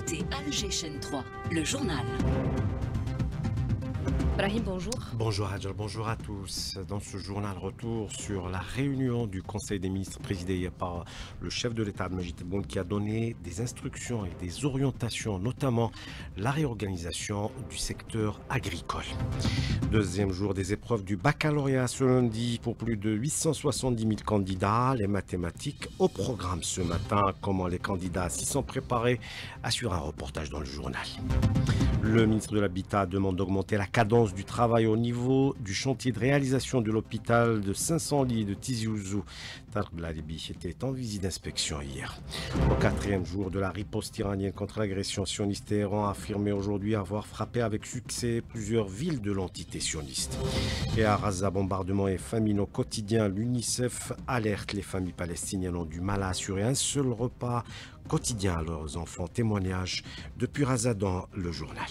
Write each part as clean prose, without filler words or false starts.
écoutez Alger Chaîne 3, le journal. Brahim, bonjour. Bonjour Adjel, bonjour à tous. Dans ce journal, retour sur la réunion du Conseil des ministres présidée hier par le chef de l'État, Majid Tebboune, qui a donné des instructions et des orientations, notamment la réorganisation du secteur agricole. Deuxième jour des épreuves du baccalauréat ce lundi pour plus de 870 000 candidats. Les mathématiques au programme ce matin. Comment les candidats s'y sont préparés, assure un reportage dans le journal. Le ministre de l'Habitat demande d'augmenter la cadence du travail au niveau du chantier de réalisation de l'hôpital de 500 lits de Tizi Ouzou. Tarek Blalibi était en visite d'inspection hier. Au quatrième jour de la riposte iranienne contre l'agression sioniste, Téhéran a affirmé aujourd'hui avoir frappé avec succès plusieurs villes de l'entité sioniste. Et à Gaza, bombardements et famine au quotidien, l'UNICEF alerte les familles palestiniennes ont du mal à assurer un seul repas quotidien à leurs enfants. Témoignage depuis Gaza dans le journal.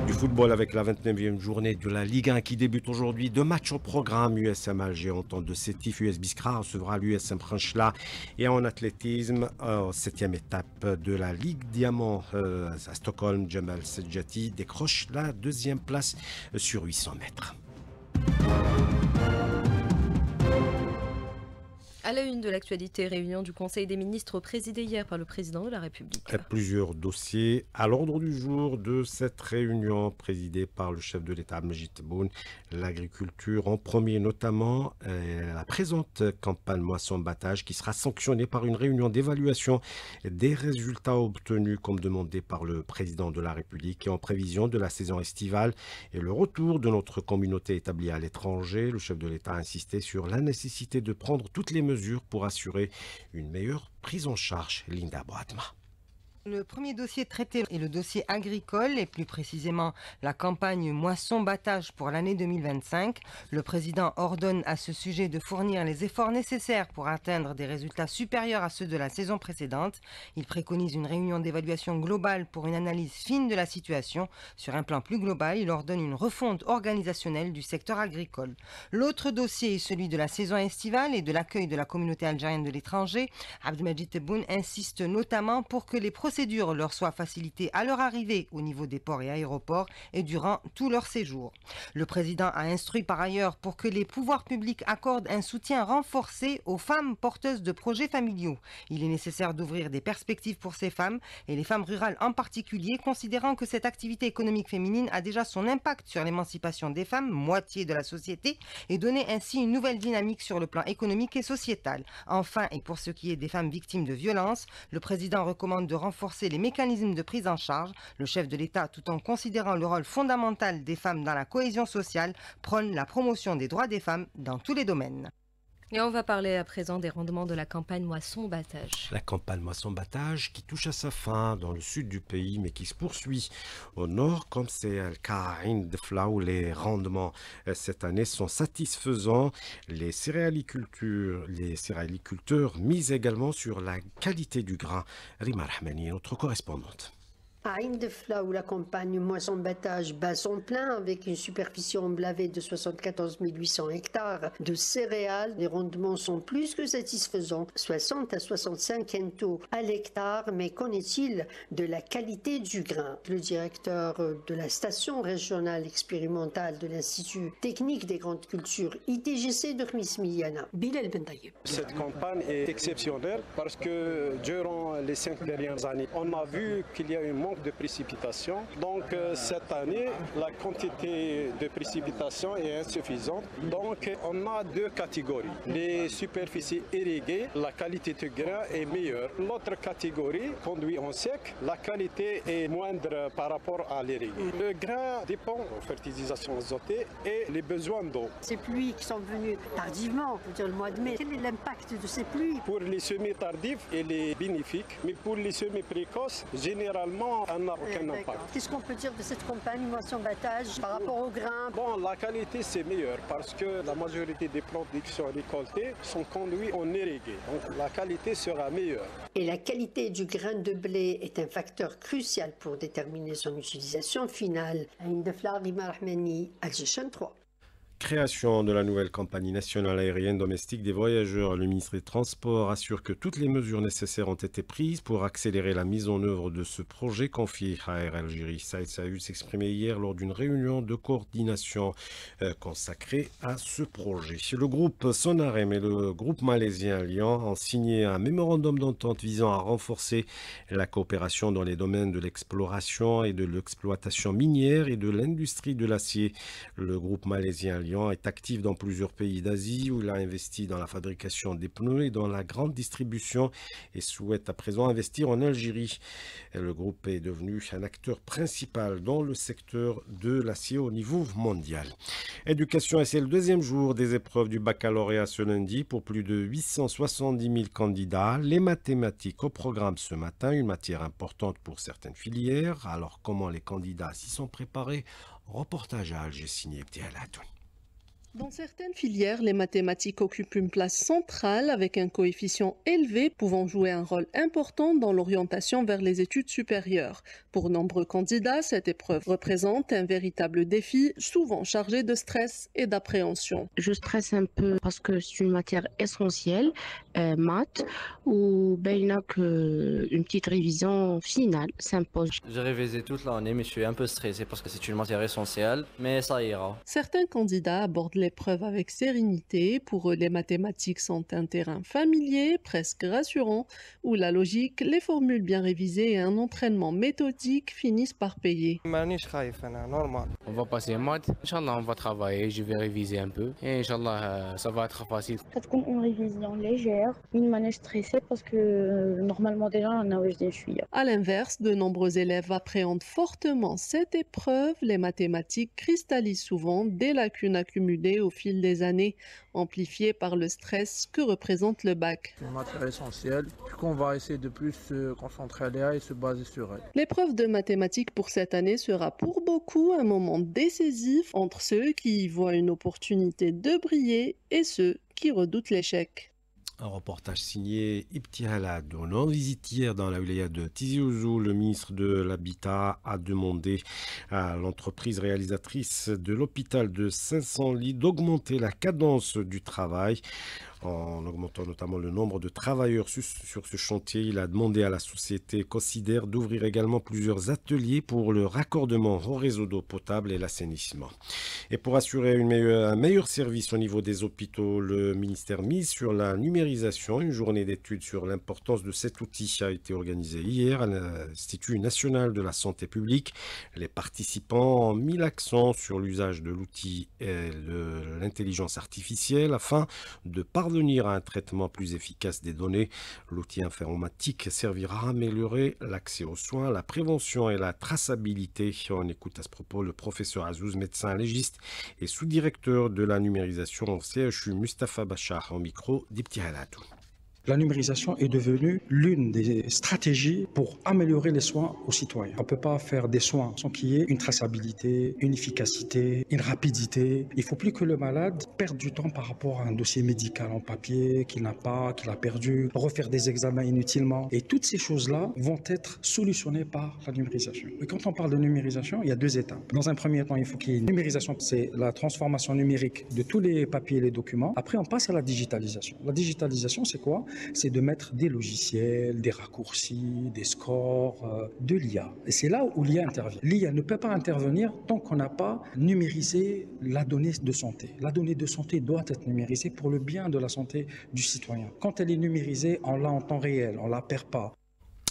Du football avec la 29e journée de la Ligue 1 qui débute aujourd'hui. 2 matchs au programme. USM Alger en temps de Sétif. US Biskra recevra l'USM Franchla. Et en athlétisme, 7e étape de la Ligue Diamant à Stockholm, Jamal Sedjati décroche la 2e place sur 800 mètres. À la une de l'actualité, réunion du Conseil des ministres présidée hier par le président de la République. Plusieurs dossiers à l'ordre du jour de cette réunion présidée par le chef de l'État, Majid Tebboune. L'agriculture en premier, notamment la présente campagne moisson-battage qui sera sanctionnée par une réunion d'évaluation des résultats obtenus comme demandé par le président de la République et en prévision de la saison estivale et le retour de notre communauté établie à l'étranger. Le chef de l'État a insisté sur la nécessité de prendre toutes les mesures pour assurer une meilleure prise en charge. Linda Boatma. Le premier dossier traité est le dossier agricole et plus précisément la campagne moisson-battage pour l'année 2025. Le président ordonne à ce sujet de fournir les efforts nécessaires pour atteindre des résultats supérieurs à ceux de la saison précédente. Il préconise une réunion d'évaluation globale pour une analyse fine de la situation. Sur un plan plus global, il ordonne une refonte organisationnelle du secteur agricole. L'autre dossier est celui de la saison estivale et de l'accueil de la communauté algérienne de l'étranger. Abdelmajid Tebboune insiste notamment pour que les procédures leur soient facilitées à leur arrivée au niveau des ports et aéroports et durant tout leur séjour. Le président a instruit par ailleurs pour que les pouvoirs publics accordent un soutien renforcé aux femmes porteuses de projets familiaux. Il est nécessaire d'ouvrir des perspectives pour ces femmes et les femmes rurales en particulier, considérant que cette activité économique féminine a déjà son impact sur l'émancipation des femmes, moitié de la société, et donner ainsi une nouvelle dynamique sur le plan économique et sociétal. Enfin, et pour ce qui est des femmes victimes de violences, le président recommande de renforcer les mécanismes de prise en charge. Le chef de l'État, tout en considérant le rôle fondamental des femmes dans la cohésion sociale, prône la promotion des droits des femmes dans tous les domaines. Et on va parler à présent des rendements de la campagne moisson-battage. La campagne moisson-battage qui touche à sa fin dans le sud du pays mais qui se poursuit au nord, comme c'est le cas à Ain Defla où les rendements cette année sont satisfaisants. Les céréaliculteurs misent également sur la qualité du grain. Rima Rahmani, notre correspondante. À Ain Defla, où la campagne moisson-battage bat son plein avec une superficie emblavée de 74 800 hectares de céréales, les rendements sont plus que satisfaisants, 60 à 65 quintaux à l'hectare. Mais qu'en est-il de la qualité du grain? Le directeur de la station régionale expérimentale de l'Institut technique des grandes cultures ITGC de Khmis Miyana, Bilal Ben Taïeb. Cette campagne est exceptionnelle parce que durant les 5 dernières années, on a vu qu'il y a un manque de précipitations. Donc cette année, la quantité de précipitations est insuffisante. Donc on a 2 catégories. Les superficies irriguées, la qualité du grain est meilleure. L'autre catégorie, conduit en sec, la qualité est moindre par rapport à l'irrigué. Le grain dépend de la fertilisation azotée et les besoins d'eau. Ces pluies qui sont venues tardivement, on peut dire le mois de mai, quel est l'impact de ces pluies? Pour les semis tardifs, elle est bénéfique, mais pour les semis précoces, généralement, elle n'a aucun impact. Qu'est-ce qu'on peut dire de cette campagne moisson-battage par rapport au grain? Bon, la qualité c'est meilleur parce que la majorité des productions récoltées sont conduites en irrigué. Donc la qualité sera meilleure. Et la qualité du grain de blé est un facteur crucial pour déterminer son utilisation finale. Ain Defla, Rima Rahmani, Alger Chaîne 3. Création de la nouvelle compagnie nationale aérienne domestique des voyageurs. Le ministre des Transports assure que toutes les mesures nécessaires ont été prises pour accélérer la mise en œuvre de ce projet confié à Air Algérie. Saïd Saïd s'exprimait hier lors d'une réunion de coordination consacrée à ce projet. Le groupe Sonarem et le groupe malaisien Allian ont signé un mémorandum d'entente visant à renforcer la coopération dans les domaines de l'exploration et de l'exploitation minière et de l'industrie de l'acier. Le groupe malaisien est actif dans plusieurs pays d'Asie où il a investi dans la fabrication des pneus et dans la grande distribution et souhaite à présent investir en Algérie. Le groupe est devenu un acteur principal dans le secteur de l'acier au niveau mondial. Éducation, et c'est le deuxième jour des épreuves du baccalauréat ce lundi pour plus de 870 000 candidats. Les mathématiques au programme ce matin, une matière importante pour certaines filières. Alors comment les candidats s'y sont préparés? Reportage à Alger signé Abdiel Atoun. Dans certaines filières, les mathématiques occupent une place centrale avec un coefficient élevé pouvant jouer un rôle important dans l'orientation vers les études supérieures. Pour nombreux candidats, cette épreuve représente un véritable défi, souvent chargé de stress et d'appréhension. Je stresse un peu parce que c'est une matière essentielle, maths, où il n'y a qu'une petite révision finale s'impose. J'ai révisé toute l'année, mais je suis un peu stressé parce que c'est une matière essentielle, mais ça ira. Certains candidats abordent l'épreuve avec sérénité. Pour eux, les mathématiques sont un terrain familier, presque rassurant, où la logique, les formules bien révisées et un entraînement méthodique finissent par payer. On va passer maths, Inch'Allah on va travailler, je vais réviser un peu et Inch'Allah ça va être facile. Ça te compte une révision légère, une manière stressée parce que normalement déjà on a des filles. À l'inverse, de nombreux élèves appréhendent fortement cette épreuve. Les mathématiques cristallisent souvent des lacunes accumulées au fil des années, amplifiées par le stress que représente le bac. C'est une matière essentielle, du coup on va essayer de plus se concentrer à l'EA et se baser sur elle. L'épreuve de mathématiques pour cette année sera pour beaucoup un moment décisif entre ceux qui y voient une opportunité de briller et ceux qui redoutent l'échec. Un reportage signé Ibtihal Adoun. En visite hier dans la wilaya de Tizi Ouzou, le ministre de l'Habitat a demandé à l'entreprise réalisatrice de l'hôpital de 500 lits d'augmenter la cadence du travail. En augmentant notamment le nombre de travailleurs sur ce chantier, il a demandé à la société Cossidère d'ouvrir également plusieurs ateliers pour le raccordement au réseau d'eau potable et l'assainissement. Et pour assurer un meilleur service au niveau des hôpitaux, le ministère mise sur la numérisation. Une journée d'études sur l'importance de cet outil a été organisée hier à l'Institut national de la santé publique. Les participants ont mis l'accent sur l'usage de l'outil et de l'intelligence artificielle afin de parvenir à un traitement plus efficace des données. L'outil informatique servira à améliorer l'accès aux soins, la prévention et la traçabilité. On écoute à ce propos le professeur Azouz, médecin légiste et sous-directeur de la numérisation au CHU Mustapha Bachar, au micro d'Ibtihal Adoun. La numérisation est devenue l'une des stratégies pour améliorer les soins aux citoyens. On ne peut pas faire des soins sans qu'il y ait une traçabilité, une efficacité, une rapidité. Il ne faut plus que le malade perde du temps par rapport à un dossier médical en papier qu'il n'a pas, qu'il a perdu, refaire des examens inutilement. Et toutes ces choses-là vont être solutionnées par la numérisation. Et quand on parle de numérisation, il y a deux étapes. Dans un premier temps, il faut qu'il y ait une numérisation, c'est la transformation numérique de tous les papiers et les documents. Après, on passe à la digitalisation. La digitalisation, c'est quoi ? C'est de mettre des logiciels, des raccourcis, des scores, de l'IA. Et c'est là où l'IA intervient. L'IA ne peut pas intervenir tant qu'on n'a pas numérisé la donnée de santé. La donnée de santé doit être numérisée pour le bien de la santé du citoyen. Quand elle est numérisée, on l'a en temps réel, on ne la perd pas.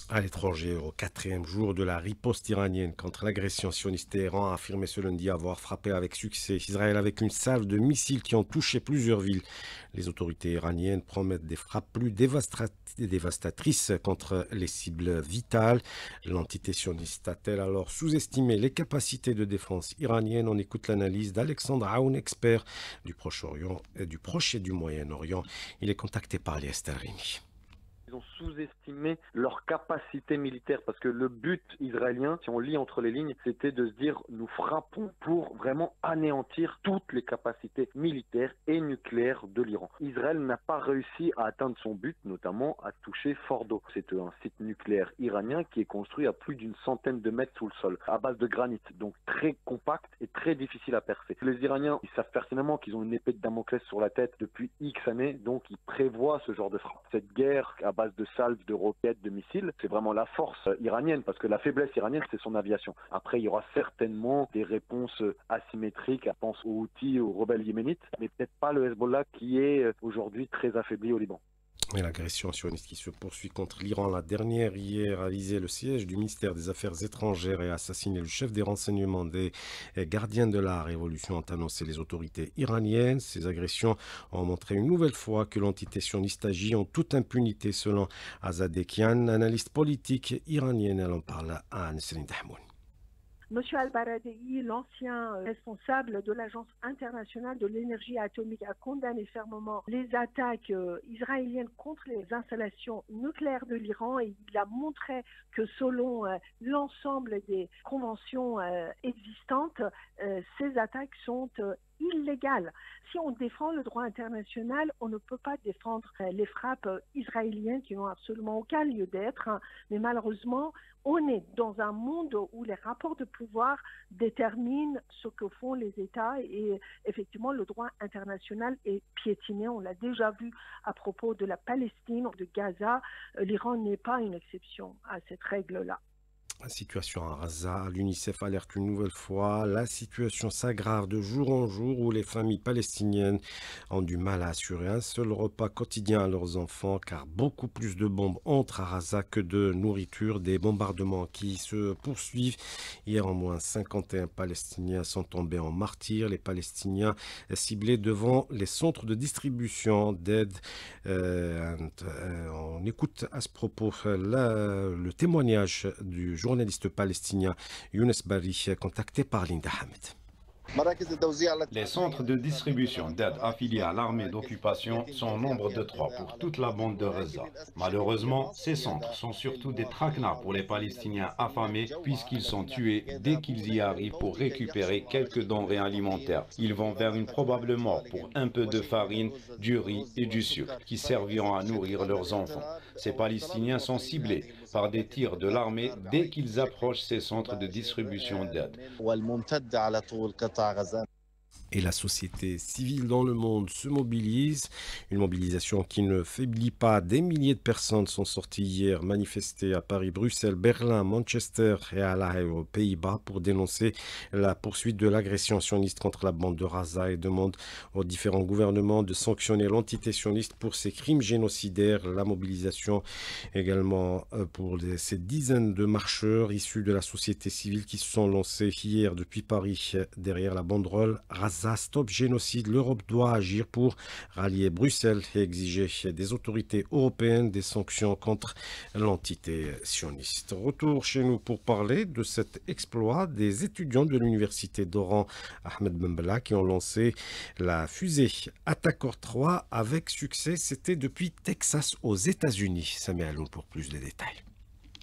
À l'étranger, au 4e jour de la riposte iranienne contre l'agression sioniste, Téhéran a affirmé ce lundi avoir frappé avec succès Israël avec une salve de missiles qui ont touché plusieurs villes. Les autorités iraniennes promettent des frappes plus dévastatrices contre les cibles vitales. L'entité sioniste a-t-elle alors sous-estimé les capacités de défense iraniennes? On écoute l'analyse d'Alexandre Aoun, expert du Proche-Orient, du Proche et du Moyen-Orient. Il est contacté par Lies Rini. Ils ont sous-estimé leur capacité militaire parce que le but israélien, si on lit entre les lignes, c'était de se dire nous frappons pour vraiment anéantir toutes les capacités militaires et nucléaires de l'Iran. Israël n'a pas réussi à atteindre son but, notamment à toucher Fordo. C'est un site nucléaire iranien qui est construit à plus d'une centaine de mètres sous le sol, à base de granit, donc très compact et très difficile à percer. Les Iraniens, ils savent pertinemment qu'ils ont une épée de Damoclès sur la tête depuis X années, donc ils prévoient ce genre de frappe. Cette guerre à base de salves, de roquettes, de missiles, c'est vraiment la force iranienne, parce que la faiblesse iranienne, c'est son aviation. Après, il y aura certainement des réponses asymétriques, je pense aux Houthis, aux rebelles yéménites, mais peut-être pas le Hezbollah qui est aujourd'hui très affaibli au Liban. Et l'agression sioniste qui se poursuit contre l'Iran, la dernière hier a visé le siège du ministère des Affaires étrangères et a assassiné le chef des renseignements des gardiens de la révolution, ont annoncé les autorités iraniennes. Ces agressions ont montré une nouvelle fois que l'entité sioniste agit en toute impunité, selon Azadekian, analyste politique iranienne. Elle en parle à Nesrine Dahmoun. Monsieur Al-Baradei, l'ancien responsable de l'Agence internationale de l'énergie atomique, a condamné fermement les attaques israéliennes contre les installations nucléaires de l'Iran et il a montré que selon l'ensemble des conventions existantes, ces attaques sont illégales. Si on défend le droit international, on ne peut pas défendre les frappes israéliennes qui n'ont absolument aucun lieu d'être. Mais malheureusement, on est dans un monde où les rapports de pouvoir déterminent ce que font les États et effectivement le droit international est piétiné. On l'a déjà vu à propos de la Palestine, de Gaza. L'Iran n'est pas une exception à cette règle-là. La situation à Gaza, l'UNICEF alerte une nouvelle fois, la situation s'aggrave de jour en jour où les familles palestiniennes ont du mal à assurer un seul repas quotidien à leurs enfants car beaucoup plus de bombes entrent à Gaza que de nourriture, des bombardements qui se poursuivent. Hier, au moins 51 Palestiniens sont tombés en martyrs, les Palestiniens ciblés devant les centres de distribution d'aide. On écoute à ce propos le témoignage du journaliste palestinien Younes Barry, contacté par Linda Hamed. Les centres de distribution d'aide affiliés à l'armée d'occupation sont au nombre de 3 pour toute la bande de Gaza. Malheureusement, ces centres sont surtout des traquenards pour les Palestiniens affamés puisqu'ils sont tués dès qu'ils y arrivent pour récupérer quelques denrées alimentaires. Ils vont vers une probable mort pour un peu de farine, du riz et du sucre qui serviront à nourrir leurs enfants. Ces Palestiniens sont ciblés par des tirs de l'armée dès qu'ils approchent ces centres de distribution d'aide. Et la société civile dans le monde se mobilise. Une mobilisation qui ne faiblit pas. Des milliers de personnes sont sorties hier manifester à Paris, Bruxelles, Berlin, Manchester et à La Haye aux Pays-Bas pour dénoncer la poursuite de l'agression sioniste contre la bande de Gaza et demandent aux différents gouvernements de sanctionner l'entité sioniste pour ses crimes génocidaires. La mobilisation également pour ces dizaines de marcheurs issus de la société civile qui se sont lancés hier depuis Paris derrière la banderole Gaza Stop Génocide. L'Europe doit agir pour rallier Bruxelles et exiger des autorités européennes des sanctions contre l'entité sioniste. Retour chez nous pour parler de cet exploit des étudiants de l'université d'Oran, Ahmed Ben Bella, qui ont lancé la fusée Attacker 3 avec succès. C'était depuis Texas aux États-Unis. Samia Aloun pour plus de détails.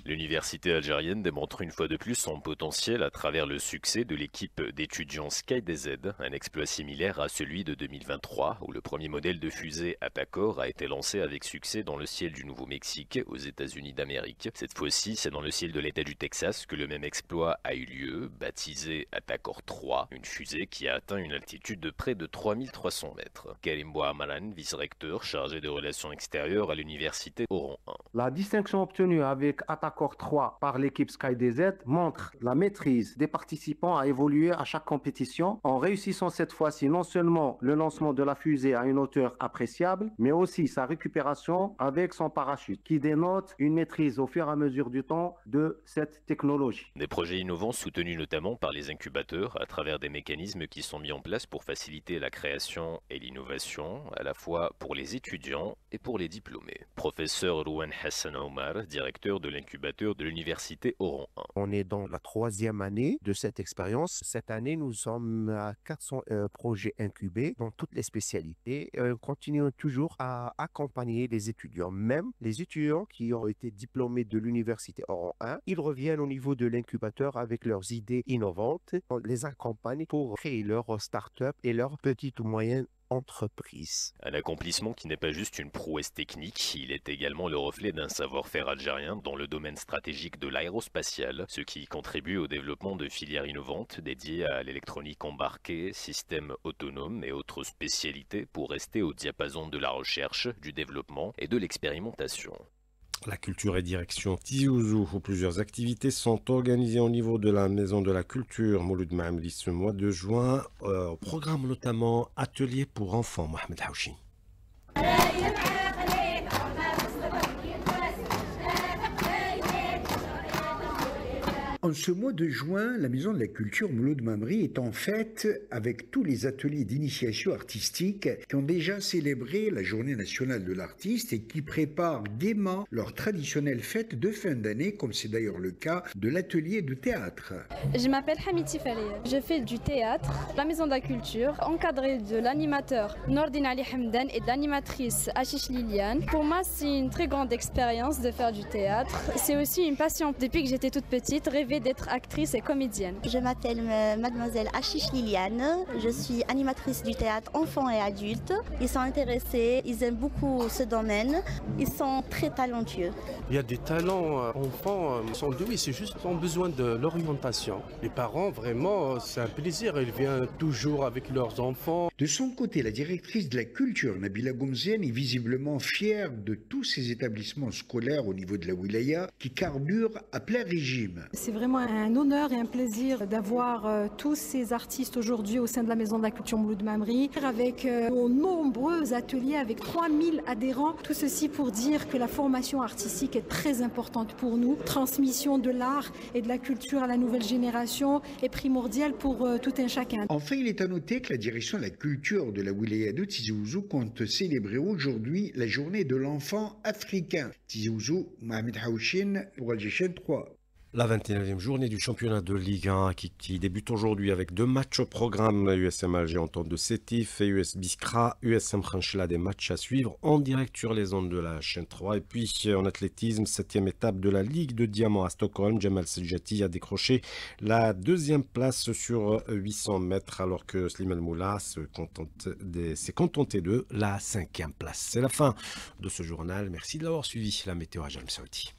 L'université algérienne démontre une fois de plus son potentiel à travers le succès de l'équipe d'étudiants SkyDZ, un exploit similaire à celui de 2023 où le premier modèle de fusée Attacker a été lancé avec succès dans le ciel du Nouveau-Mexique aux États-Unis d'Amérique. Cette fois-ci, c'est dans le ciel de l'État du Texas que le même exploit a eu lieu, baptisé Attacker 3, une fusée qui a atteint une altitude de près de 3300 mètres. Karim Bouamaran, vice-recteur chargé de relations extérieures à l'université Oran 1. La distinction obtenue avec Attacker 3 par l'équipe SkyDZ montre la maîtrise des participants à évoluer à chaque compétition en réussissant cette fois-ci non seulement le lancement de la fusée à une hauteur appréciable, mais aussi sa récupération avec son parachute, qui dénote une maîtrise au fur et à mesure du temps de cette technologie. Des projets innovants soutenus notamment par les incubateurs à travers des mécanismes qui sont mis en place pour faciliter la création et l'innovation, à la fois pour les étudiants et pour les diplômés. Professeur Rouan Hassan Omar, directeur de l'incubateur l'incubateur de l'université Oran 1. On est dans la 3e année de cette expérience. Cette année, nous sommes à 400 projets incubés dans toutes les spécialités. On continue toujours à accompagner les étudiants. Même les étudiants qui ont été diplômés de l'université Oran 1, ils reviennent au niveau de l'incubateur avec leurs idées innovantes. On les accompagne pour créer leur start-up et leurs petites ou moyennes entreprise. Un accomplissement qui n'est pas juste une prouesse technique, il est également le reflet d'un savoir-faire algérien dans le domaine stratégique de l'aérospatial, ce qui contribue au développement de filières innovantes dédiées à l'électronique embarquée, systèmes autonomes et autres spécialités pour rester au diapason de la recherche, du développement et de l'expérimentation. La culture et direction Tizi Ouzou, où plusieurs activités sont organisées au niveau de la Maison de la Culture Mouloud Maamri ce mois de juin. Au programme notamment Atelier pour enfants, Mohamed Haouchi. En ce mois de juin, la Maison de la Culture Mouloud Maamri est en fête avec tous les ateliers d'initiation artistique qui ont déjà célébré la Journée nationale de l'artiste et qui préparent gaiement leur traditionnelle fête de fin d'année, comme c'est d'ailleurs le cas de l'atelier de théâtre. Je m'appelle Hamiti Faria. Je fais du théâtre à la Maison de la Culture, encadrée de l'animateur Nordine Ali Hamdan et de l'animatrice Achish Liliane. Pour moi, c'est une très grande expérience de faire du théâtre. C'est aussi une passion. Depuis que j'étais toute petite, rêver d'être actrice et comédienne. Je m'appelle mademoiselle Achish Liliane, je suis animatrice du théâtre enfants et adultes. Ils sont intéressés, ils aiment beaucoup ce domaine, ils sont très talentueux. Il y a des talents enfants, ils sont doués, c'est juste qu'ils ont besoin de l'orientation. Les parents, vraiment, c'est un plaisir, ils viennent toujours avec leurs enfants. De son côté, la directrice de la culture, Nabila Goumziane, est visiblement fière de tous ces établissements scolaires au niveau de la wilaya qui carburent à plein régime. C'est vraiment un honneur et un plaisir d'avoir tous ces artistes aujourd'hui au sein de la Maison de la Culture Mouloud Maamri, avec nos nombreux ateliers, avec 3000 adhérents. Tout ceci pour dire que la formation artistique est très importante pour nous. Transmission de l'art et de la culture à la nouvelle génération est primordiale pour tout un chacun. Enfin, il est à noter que la direction de la culture de la wilaya de Tizi Ouzou compte célébrer aujourd'hui la journée de l'enfant africain. Tizi Ouzou, Mohamed Haouchin pour Alger 3. La 21e journée du championnat de Ligue 1 qui débute aujourd'hui avec 2 matchs au programme. USM Alger en tente de Sétif et US Biskra, USM Khanchla, des matchs à suivre en direct sur les ondes de la chaîne 3. Et puis en athlétisme, 7e étape de la Ligue de Diamant à Stockholm. Jamal Seljati a décroché la 2e place sur 800 mètres alors que Slimane Moula s'est contenté de la 5e place. C'est la fin de ce journal. Merci de l'avoir suivi. La météo à Jalm Saoudi.